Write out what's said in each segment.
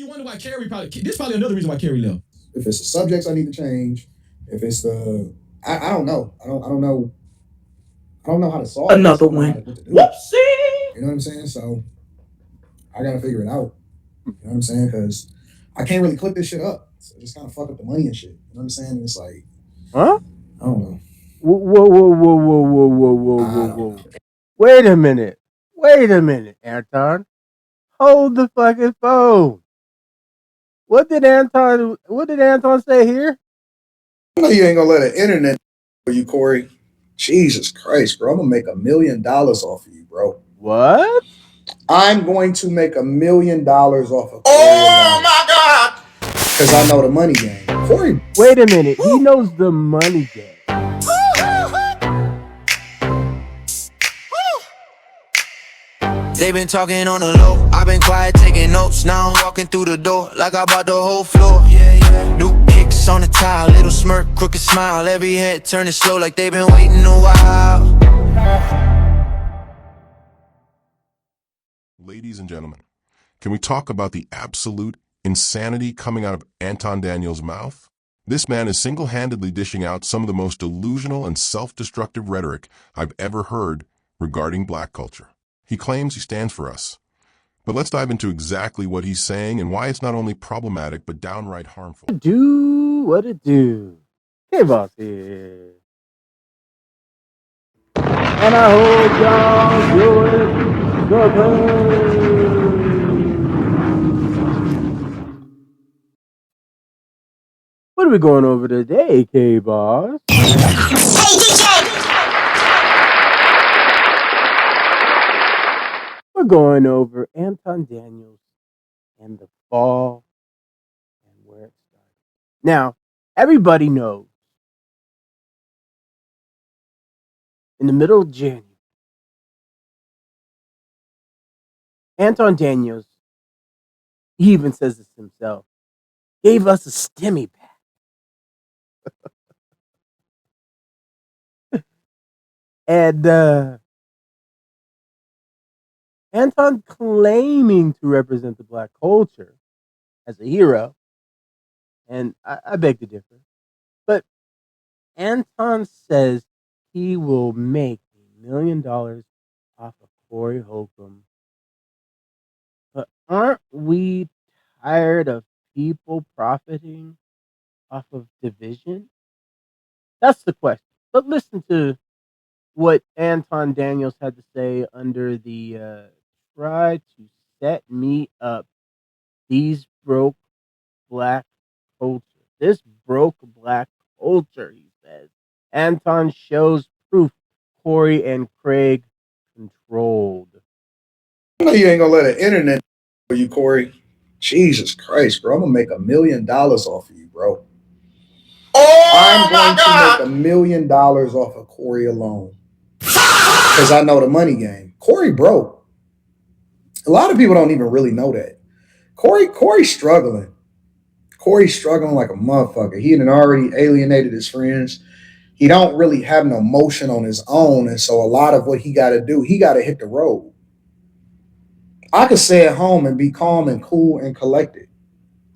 you wonder why Carrie this probably another reason why Carrie left. If it's the subjects I need to change, if it's the I don't know. I don't know. I don't know how to solve another one. Whoopsie. You know what I'm saying? So I gotta figure it out. You know what I'm saying? Because I can't really clip this shit up. So just kind of fuck up the money and shit. You know what I'm saying? And it's like, huh? I don't know. Whoa. Wait a minute, Anton. Hold the fucking phone. What did Anton say here? I know you ain't gonna let the internet for you, Corey. Jesus Christ, bro. I'm gonna make $1 million off of you, bro. What? I'm going to make $1 million off of Corey. Oh my God! Because I know the money game. Corey. Wait a minute. He knows the money game. They been talking on the low, I've been quiet taking notes. Now I'm walking through the door like I bought the whole floor. New kicks on the tile, little smirk, crooked smile. Every head turning slow like they been waiting a while. Ladies and gentlemen, can we talk about the absolute insanity coming out of Anton Daniels' mouth? This man is single-handedly dishing out some of the most delusional and self-destructive rhetoric I've ever heard regarding black culture. He claims he stands for us. But let's dive into exactly what he's saying and why it's not only problematic but downright harmful. What it do? Hey, boss here. And I hope y'all doing good. What are we going over today, K-Boss? We're going over Anton Daniels and the fall and where it started. Now, everybody knows in the middle of January, Anton Daniels, he even says this himself, gave us a STEMI pack. And Anton claiming to represent the black culture as a hero, and I beg to differ. But Anton says he will make $1 million off of Corey Holcomb. But aren't we tired of people profiting off of division? That's the question. But listen to what Anton Daniels had to say under the try to set me up. These broke black culture. This broke black culture, he says. Anton shows proof Corey and Craig controlled. I know you ain't gonna let the internet for you, Corey. Jesus Christ, bro. I'm gonna make $1 million off of you, bro. I'm going to make $1 million off of Corey alone. Because I know the money game. Corey broke. A lot of people don't even really know that. Corey's struggling. Corey's struggling like a motherfucker. He had already alienated his friends. He don't really have no motion on his own. And so a lot of what he got to do, he got to hit the road. I could stay at home and be calm and cool and collected.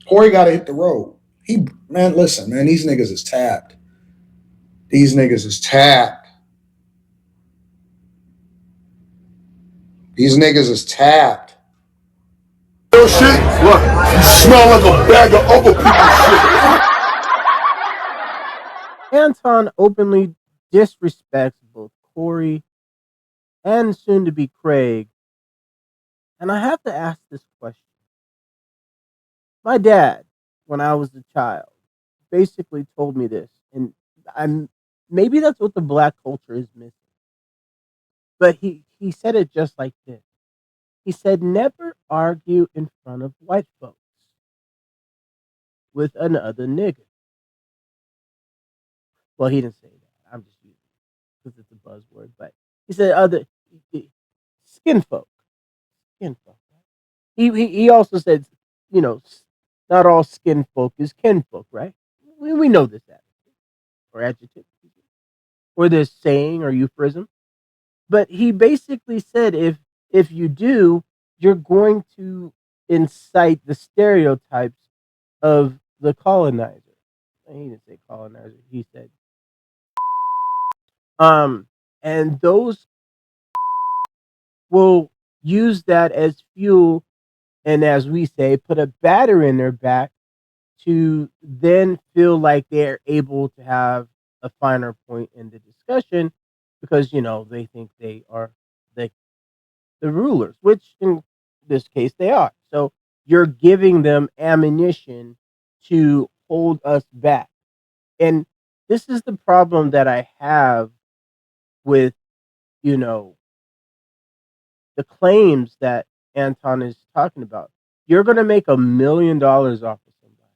Corey got to hit the road. Listen, man, these niggas is tapped. These niggas is tapped. These niggas is tapped. Real shit? Look, you smell like a bag of other people's shit. Anton openly disrespects both Corey and soon to be Craig. And I have to ask this question. My dad, when I was a child, basically told me this, and maybe that's what the black culture is missing. But he said it just like this. He said, never argue in front of white folks with another nigga. Well, he didn't say that. I'm just using it because it's a buzzword. But he said skin folk. Skin folk. He also said, not all skin folk is kin folk, right? We know this or adjective or this saying or euphemism. But he basically said if you do, you're going to incite the stereotypes of the colonizer. He didn't say colonizer. He said, and those will use that as fuel, and as we say, put a battery in their back to then feel like they're able to have a finer point in the discussion because they think they are the rulers, which in this case they are. So you're giving them ammunition to hold us back. And this is the problem that I have with, you know, the claims that Anton is talking about. You're going to make $1 million off of somebody.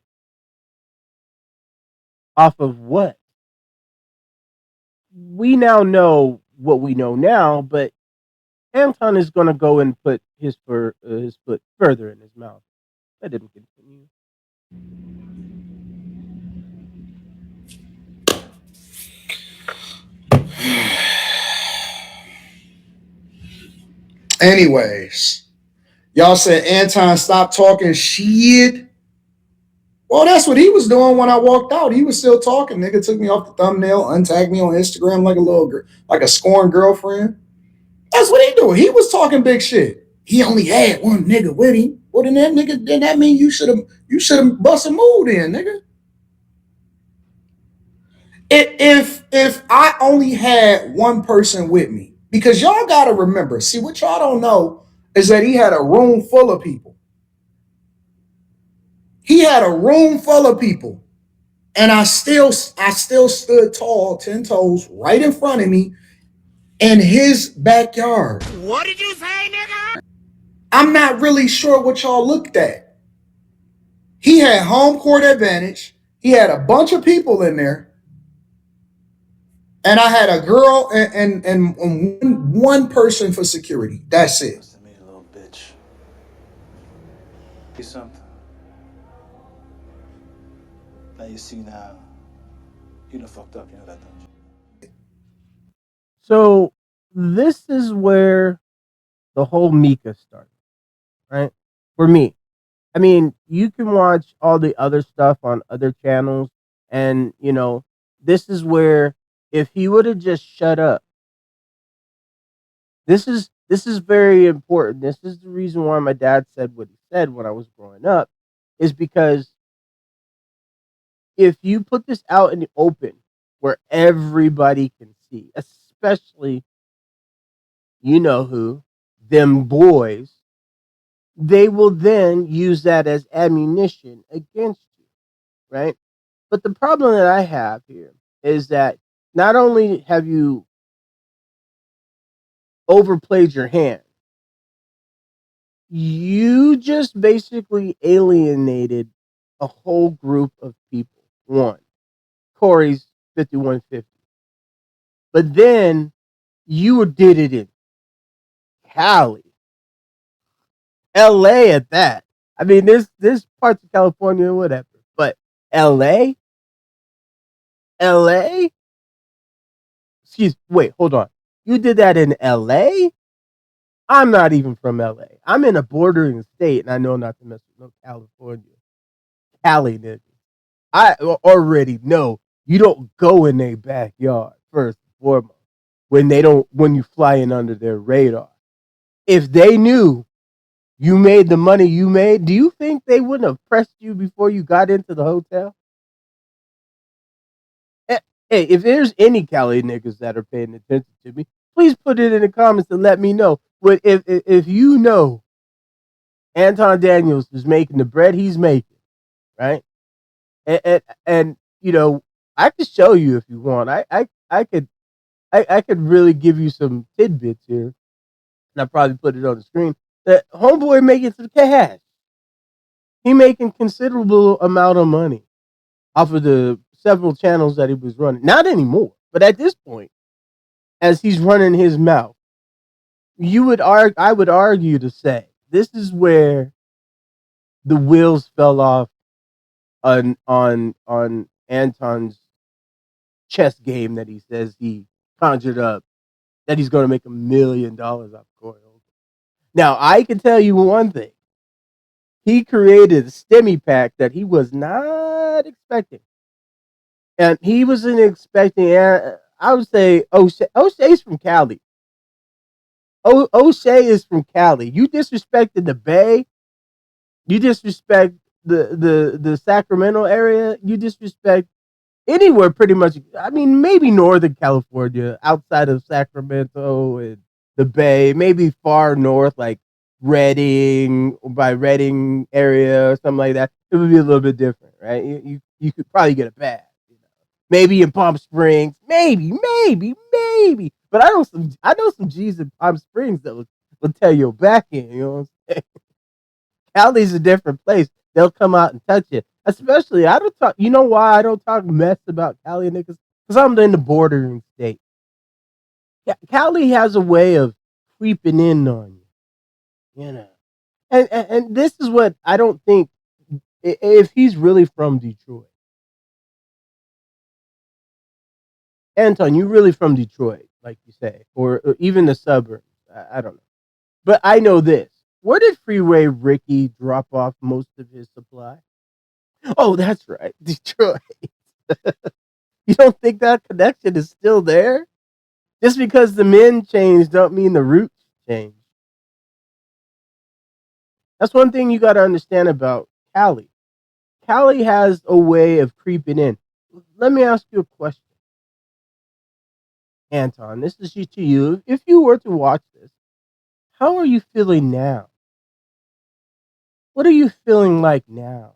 Off of what? We now know what we know now, but Anton is going to go and put his foot further in his mouth. That didn't continue. Anyways, y'all said Anton stop talking shit. Well, that's what he was doing when I walked out. He was still talking. Nigga took me off the thumbnail, untagged me on Instagram like a like a scorned girlfriend. That's what he doing. He was talking big shit. He only had one nigga with him. Well, then that mean you should have bust a move in, nigga. If I only had one person with me, because y'all gotta remember, see what y'all don't know is that he had a room full of people. He had a room full of people. And I still stood tall, 10 toes, right in front of me in his backyard. What did you say, nigga? I'm not really sure what y'all looked at. He had home court advantage. He had a bunch of people in there. And I had a girl and one person for security. That's it. Listen to me, little bitch. See something? Now you see now. You done fucked up, you know that, don't you? So this is where the whole Mika started, right? For me. I mean, you can watch all the other stuff on other channels, and this is where if he would have just shut up. This is very important. This is the reason why my dad said what he said when I was growing up, is because if you put this out in the open where everybody can see, especially who, them boys, they will then use that as ammunition against you, right? But the problem that I have here is that not only have you overplayed your hand, you just basically alienated a whole group of people. One, Corey's 5150. But then you did it in Cali, LA at that. I mean, there's parts of California or whatever, but LA, LA. Wait, hold on. You did that in LA? I'm not even from LA. I'm in a bordering state, and I know not to mess with no California. Cali niggas. I already know you don't go in their backyard first and foremost when you fly in under their radar. If they knew you made the money you made, do you think they wouldn't have pressed you before you got into the hotel? Hey, if there's any Cali niggas that are paying attention to me, please put it in the comments and let me know. But if you know Anton Daniels is making the bread he's making, right? And I could show you if you want. I could really give you some tidbits here, and I'll probably put it on the screen. That homeboy making some cash. He making considerable amount of money off of the several channels that he was running. Not anymore, but at this point, as he's running his mouth, I would argue to say this is where the wheels fell off on Anton's chess game that he says he conjured up, that he's going to make $1 million off Corey. Now, I can tell you one thing. he created a STEMI pack that he was not expecting. And he wasn't expecting, I would say, O'Shea's from Cali. O'Shea is from Cali. You disrespected the Bay. You disrespect the Sacramento area. You disrespect anywhere pretty much. I mean, maybe Northern California outside of Sacramento and the Bay, maybe far north like Redding, by Redding area or something like that. It would be a little bit different, right? You could probably get a pass. Maybe in Palm Springs, maybe. But I know some G's in Palm Springs that will tell you back in. You know what I'm saying? Cali's a different place. They'll come out and touch it. Especially, I don't talk. You know why I don't talk mess about Cali niggas? Because I'm in the bordering state. Cali has a way of creeping in on you. You know, and this is what I don't think. If he's really from Detroit. Anton, you really from Detroit, like you say, or even the suburbs. I don't know. But I know this. Where did Freeway Ricky drop off most of his supply? Oh, that's right. Detroit. You don't think that connection is still there? Just because the men changed don't mean the roots changed. That's one thing you got to understand about Cali. Cali has a way of creeping in. Let me ask you a question. Anton, this is to you. If you were to watch this, how are you feeling now? What are you feeling like now,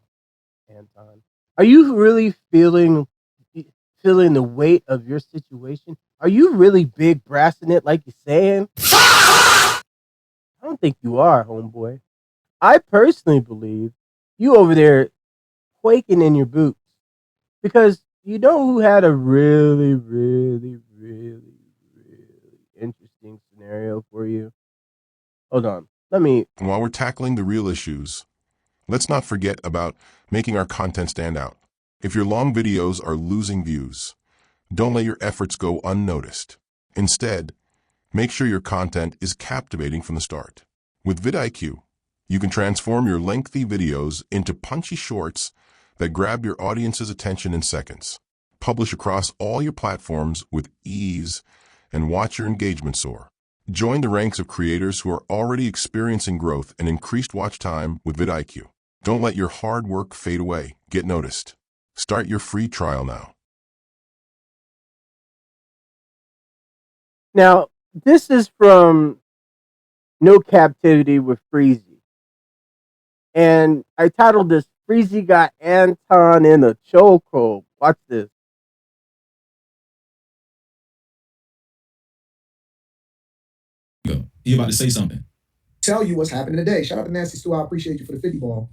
Anton? Are you really feeling the weight of your situation? Are you really big brassing it like you're saying? I don't think you are, homeboy. I personally believe you over there quaking in your boots because you know who had a really interesting scenario for you? Hold on. And while we're tackling the real issues, let's not forget about making our content stand out. If your long videos are losing views, don't let your efforts go unnoticed. Instead, make sure your content is captivating from the start. With vidIQ, you can transform your lengthy videos into punchy shorts that grab your audience's attention in seconds. Publish across all your platforms with ease and watch your engagement soar. Join the ranks of creators who are already experiencing growth and increased watch time with vidIQ. Don't let your hard work fade away. Get noticed. Start your free trial now. Now, this is from No Cap-tivity with Freezy. And I titled this, Freezy got Anton in a chokehold. Watch this. You about to say something. Tell you what's happening today. Shout out to Nasty Stu. I appreciate you for the 50 ball.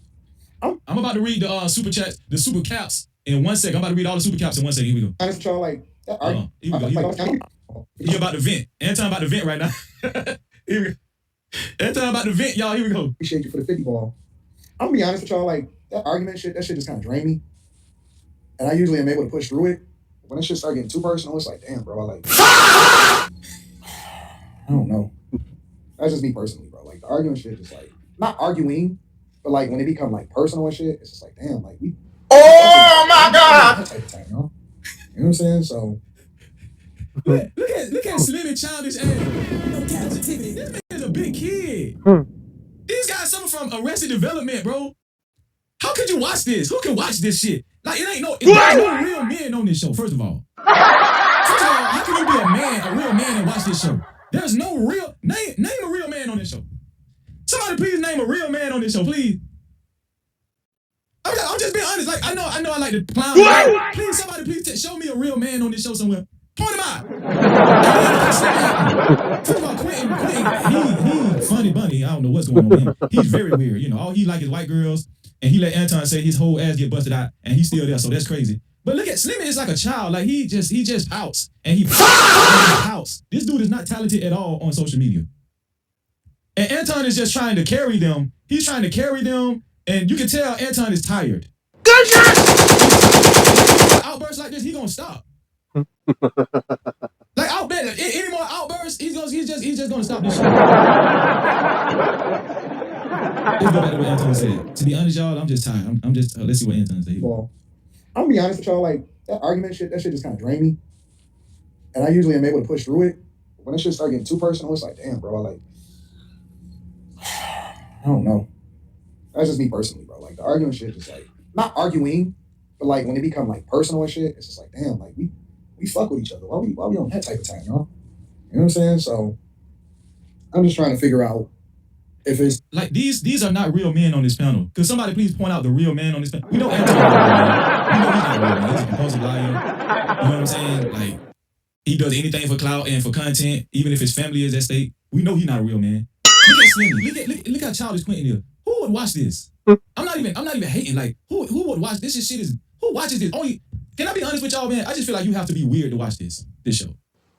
I'm about to read the super chats, the super caps in 1 second. I'm about to read all the super caps in 1 second. Here we go. Honest, y'all like that. Here we go. You're about to vent. Anton about to vent right now. Here we go. Anton about to vent, y'all. Here we go. Appreciate you for the 50 ball. I'm gonna be honest with y'all, like that argument shit, that shit just kind of drained me. And I usually am able to push through it. When it shit start getting too personal, it's like, damn, bro, I don't know. That's just me personally, bro. Like the argument shit is like not arguing, but like when it become like personal and shit, it's just like, damn, like we. Oh my God! Type of time, you know what I'm saying? So look at Slim and childish ass. No cap-tivity. This man is a big kid. These guys suffer from arrested development, bro. How could you watch this? Who can watch this shit? Like there's no real men on this show. First of all, how can you be a real man, and watch this show? There's no real name a real man on this show. Somebody please name a real man on this show, please. I'm just being honest. Like I know I like to clown. Please, somebody please show me a real man on this show somewhere. Point him out. First of all, Quentin, he funny bunny. I don't know what's going on with him. He's very weird. You know, all he like is white girls, and he let Anton say his whole ass get busted out, and he's still there. So that's crazy. But look at Slimmy is like a child. Like he just pouts and he pouts. This dude is not talented at all on social media. And Anton is just trying to carry them. He's trying to carry them, and you can tell Anton is tired. Good shot! Outbursts like this, he gonna stop. Like I'll bet any more outbursts, he's just gonna stop this shit. Let's go back to what Anton said. To be honest, y'all, I'm just tired. I'm just. Let's see what Anton said. Well, I'm gonna be honest with y'all. Like that argument shit, that shit just kind of drained me, and I usually am able to push through it. When that shit start getting too personal, it's like, damn, bro. I don't know. That's just me personally, bro. Like the arguing shit, just like not arguing, but like when it become like personal and shit, it's just like, damn, like we fuck with each other. Why we on that type of time, y'all? You know what I'm saying? So I'm just trying to figure out if it's like these are not real men on this panel. Could somebody please point out the real man on this panel? We know Anton is a real man. We know he's not a real man. He's a compulsive liar. You know what I'm saying? Like he does anything for clout and for content, even if his family is at stake. We know he's not a real man. Look at Slimmy. Look how childish Quentin is. Who would watch this? I'm not even hating. Like who would watch this? This shit is who watches this? Only can I be honest with y'all, man? I just feel like you have to be weird to watch this show.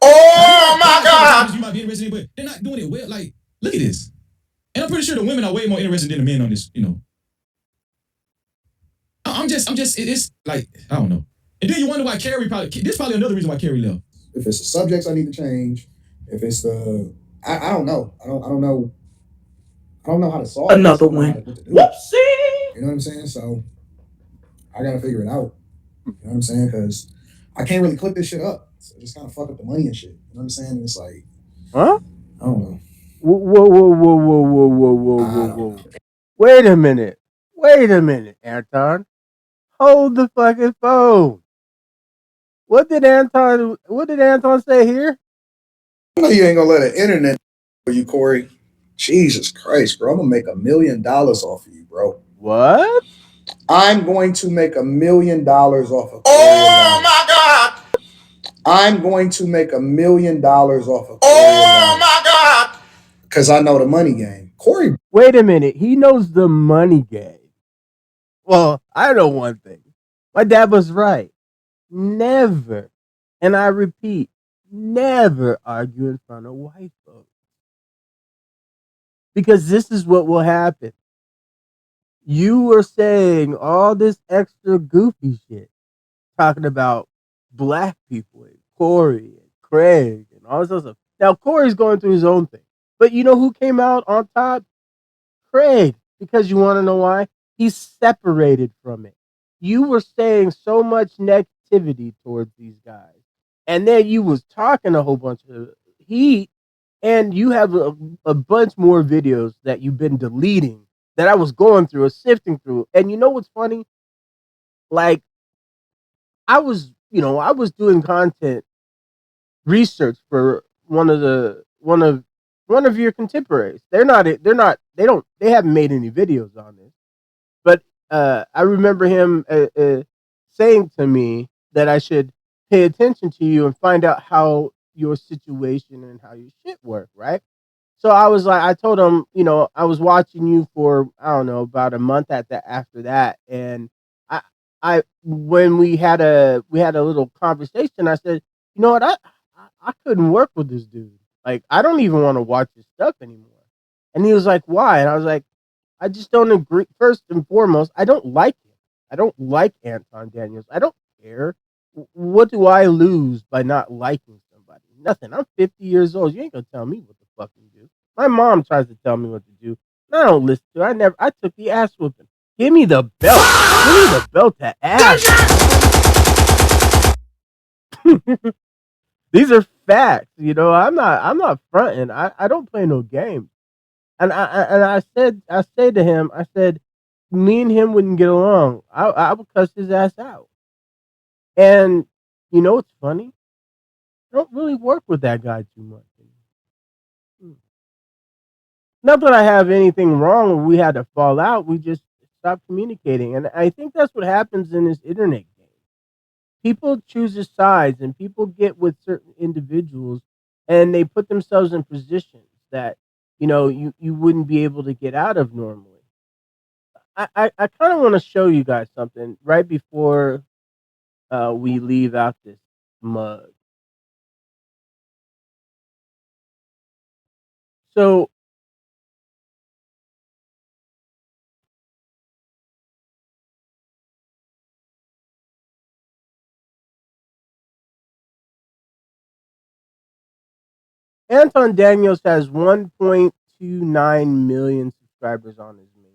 Oh my God! You might be interested in, but they're not doing it well. Like, look at this. And I'm pretty sure the women are way more interested than the men on this, you know. It's like, I don't know. And then you wonder why Carrie this probably another reason why Carrie left. If it's the subjects I need to change, if it's the, I don't know. I don't know how to solve Another this. one. Whoopsie! You know what I'm saying? So I gotta figure it out. You know what I'm saying? Because I can't really clip this shit up. So just kind of fuck up the money and shit. You know what I'm saying? And it's like, Huh? I don't know. Whoa. Wait a minute, Anton. Hold the fucking phone. What did Anton say here? I know you ain't gonna let the internet for you, Corey. Jesus Christ, bro. I'm gonna make $1 million off of you, bro. What? I'm going to make $1 million off of Corey. Oh my God! I'm going to make $1 million off of Corey. Oh my God! Because I know the money game. Corey. Wait a minute. He knows the money game. Well, I know one thing. My dad was right. Never, and I repeat, never argue in front of white folks. Because this is what will happen. You were saying all this extra goofy shit, talking about black people and Corey and Craig and all this other stuff. Now, Corey's going through his own thing. But you know who came out on top? Craig. Because you want to know why? He's separated from it. You were saying so much negativity towards these guys. And then you was talking a whole bunch of heat. And you have a bunch more videos that you've been deleting that I was going through or sifting through. And you know what's funny? Like, I was doing content research for one of your contemporaries. They haven't made any videos on this. But I remember him saying to me that I should pay attention to you and find out how your situation and how your shit work, right? So I told him, I was watching you for, I don't know, about a month after that. And when we had a little conversation, I said, you know what, I couldn't work with this dude. Like, I don't even want to watch his stuff anymore. And he was like, why? And I was like, I just don't agree. First and foremost, I don't like him. I don't like Anton Daniels. I don't care. What do I lose by not liking somebody? Nothing. I'm 50 years old. You ain't gonna tell me what the fuck to do. My mom tries to tell me what to do. I don't listen to her. I took the ass whooping. Give me the belt. Give me the belt to ass. These are facts. I'm not fronting. I don't play no games. And I said to him, I said, me and him wouldn't get along. I would cuss his ass out. And you know what's funny? I don't really work with that guy too much. Not that I have anything wrong or we had to fall out. We just stopped communicating. And I think that's what happens in this internet game. People choose their sides and people get with certain individuals and they put themselves in positions that, you wouldn't be able to get out of normally. I kind of want to show you guys something right before we leave out this mug. So Anton Daniels has 1.29 million subscribers on his main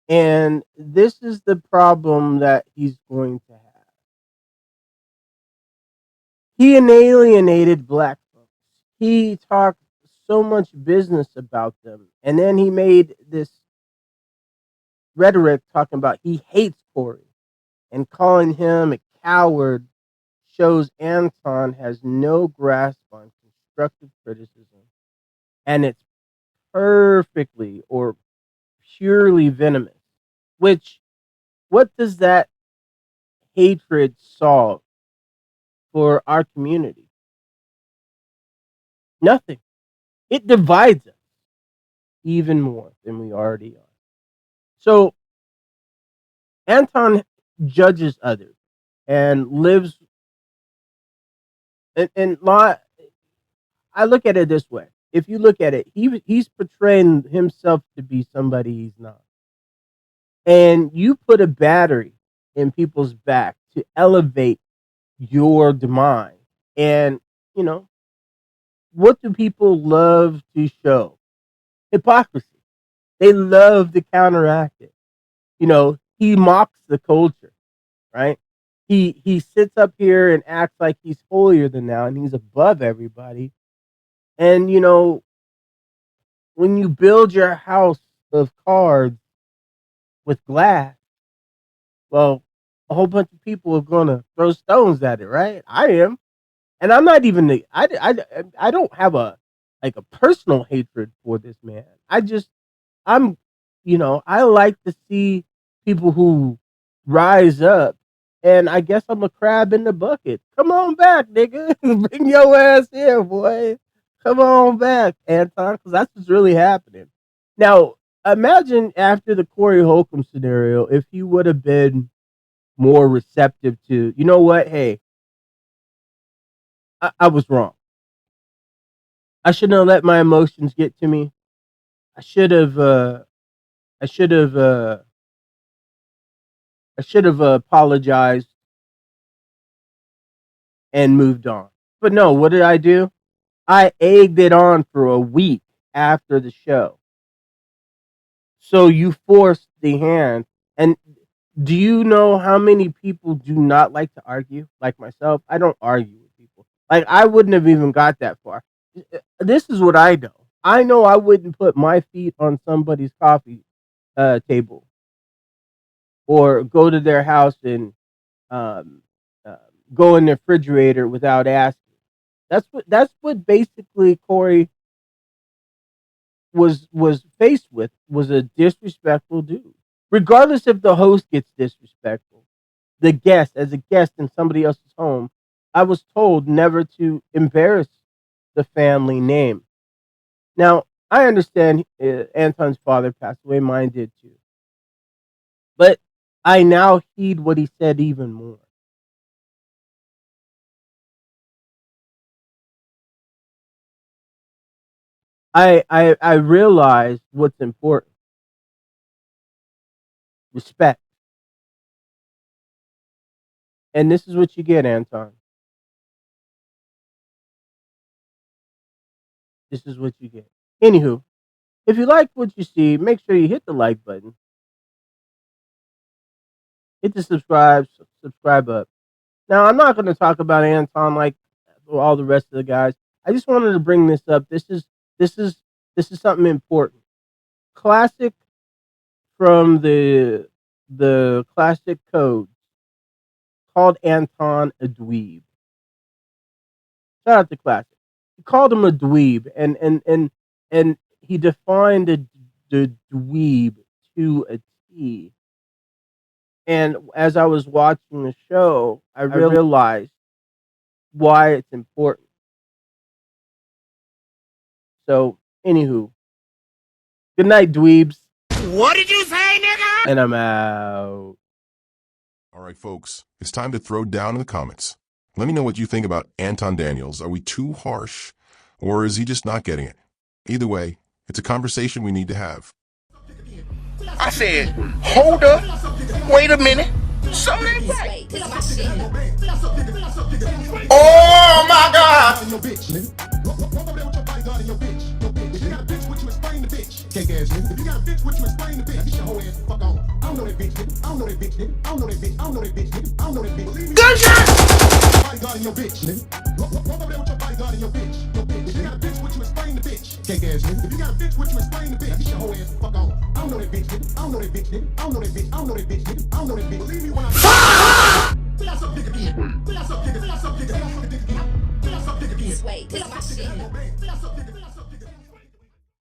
channel. And this is the problem that he's going to have. He alienated black folks. He talked so much business about them. And then he made this rhetoric talking about he hates Corey, and calling him a coward shows Anton has no grasp on constructive criticism, and it's perfectly or purely venomous. Which, what does that hatred solve for our community? Nothing. It divides us even more than we already are. So Anton judges others and lives and I look at it this way. If you look at it, he's portraying himself to be somebody he's not. And you put a battery in people's back to elevate your demise. And, you know, what do people love to show? Hypocrisy. They love to counteract it. You know, he mocks the culture, right? He sits up here and acts like he's holier than thou and he's above everybody. And, you know, when you build your house of cards with glass, well, a whole bunch of people are going to throw stones at it, right? I am. And I'm not even, I don't have a personal hatred for this man. I'm, you know, I like to see people who rise up, and I guess I'm a crab in the bucket. Come on back, nigga. Bring your ass here, boy. Come on back, Anton, because that's what's really happening. Now, imagine after the Corey Holcomb scenario, if he would have been more receptive to, you know what, hey, I was wrong. I shouldn't have let my emotions get to me. I should have apologized and moved on. But no, what did I do? I egged it on for a week after the show. So you forced the hand. And do you know how many people do not like to argue? Like myself, I don't argue with people. Like, I wouldn't have even got that far. This is what I know. I know I wouldn't put my feet on somebody's coffee table or go to their house and go in the refrigerator without asking. That's what basically Corey was faced with, was a disrespectful dude. Regardless if the host gets disrespectful, the guest, as a guest in somebody else's home, I was told never to embarrass the family name. Now, I understand Anton's father passed away, mine did too. But I now heed what he said even more. I realized what's important. Respect. And this is what you get, Anton. This is what you get. Anywho, if you like what you see, make sure you hit the like button. Hit the subscribe up. Now, I'm not going to talk about Anton like all the rest of the guys. I just wanted to bring this up. This is something important. Classic from the classic code called Anton a dweeb. Shout out to Classic. He called him a dweeb, and he defined the dweeb to a T. And as I was watching the show, I realized why it's important. So, anywho, good night, dweebs. What did you say, nigga? And I'm out. All right, folks, it's time to throw down in the comments. Let me know what you think about Anton Daniels. Are we too harsh, or is he just not getting it? Either way, it's a conversation we need to have. I said, hold up, wait a minute. So they right. Oh my God! Cake ass nigga. If you got a bitch, what you explain the bitch? Get your whole ass the fuck on. I don't know that bitch, nigga. I don't know that bitch, nigga. I don't know that bitch. I don't know that bitch, nigga. I don't know that bitch. Believe me. Gunshot! Bodyguard in your bitch, nigga. Walk over there with your bodyguard and your bitch. Your bitch. If you got a bitch, what you explain the bitch? Cake ass nigga. If you got a bitch, what you explain the bitch? Get your whole ass the fuck on. I don't know that bitch, nigga. I don't know that bitch, nigga. I don't know that bitch. I don't know that bitch, nigga. I don't know that bitch. Believe me when I say ass up, dick again. Say ass up, dick again. Say ass up, dick again. Say ass up, dick again. Wait, this is my shit. Say ass up, dick again.